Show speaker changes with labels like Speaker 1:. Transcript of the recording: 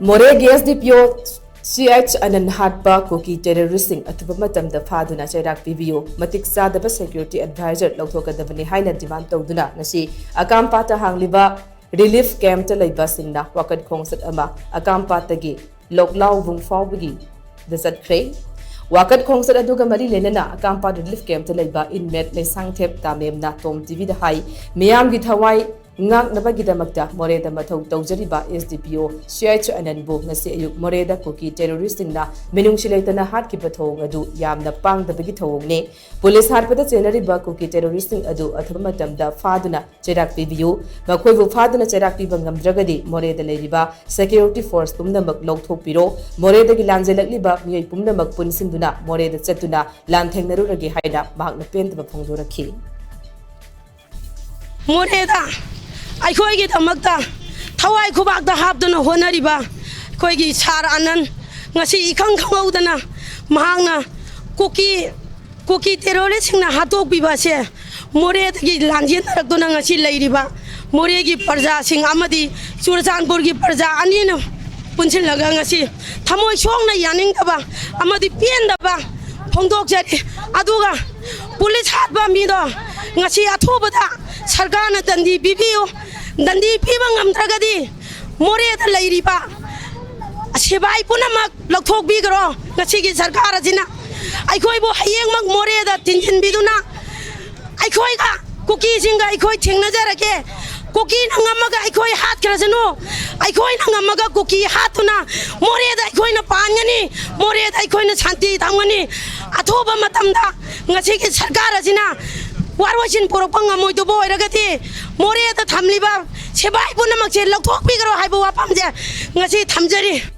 Speaker 1: Moreh SDPO Ch Anand hatpa Kuki terroristing athuba matamda phaduna cheirak pibiyu Matik Chadaba security advisor Louthoku haina demand touduna ngashi Akampat hangliba relief camp ta leiba shingna Wakat Khongchat ama Akampat Tagi Loklaobung phaoba the Chatkhre Wakat Khongchat aduga mari lenana Akampat relief camp ta leiba inmate le sangthep tamemna TOMTV da hai miyam gi thawai ngak nabagidamagta Moreh da mathau tawjariba SDPO Ch Anand bu ngasi ayuk Moreh da Kuki terroristing na minungsilaitana hatkiba thong adu yamna pangdabagi thong ne police hatpada chenariba Kuki terroristing adu athuba matamda phaduna cheirak pibiyu makhoibu phaduna cheirak piba ngamdragadi Moreh da leiriba security force pumnamak Louthoku Moreh da gilanjelakliba miyai pumnamak punsinduna Moreh da chatuna lanthengnaruragi haina mahakna pentaba phongdorakhi
Speaker 2: Moreh da Aikoigi Tamakta, Tawai Kubakta Habdana Honariba, Koigi Char Anand, Ngashi Kangkaudana, Mahana, Kuki terroristing Hatok Bibase, Moreh Landian Donangashi Ladiba, Moregi Parza Sing Amadi, Surzanburgi Parza Anino, Punsin Lagangasi, Tamo Shongna Yaningaba, Amadi Piendaba, Pongdok Jari, Aduga, Police Hatpa Mido, Ngashi athuba Sargana Dandi pibiyu Dandi Pibang Amdragadi Moreh da leiriba Sibai Punamak Louthoku Bigro Ngachigi Sarkara Jina Aikoi bo Hayeng Mak Moreh da Tinjin Biduna Aikoi ga Kuki Singa Aikoi Thengnajarake Kuki Nangamaga Aikoi Hat Krasano Aikoi Nangamaga Kuki Hatuna Moreh da Aikoi na Pangani Moreh da Aikoi na Shanti Tamgani Athuba matamda Ngachigi Sarkara Jina Warwashin Poropanga Moidobo Ragati, Moreh the Tamliba, Sebai Punamak, Louthoku Bigro, Haibo Pamja, Ngasi Tamjari.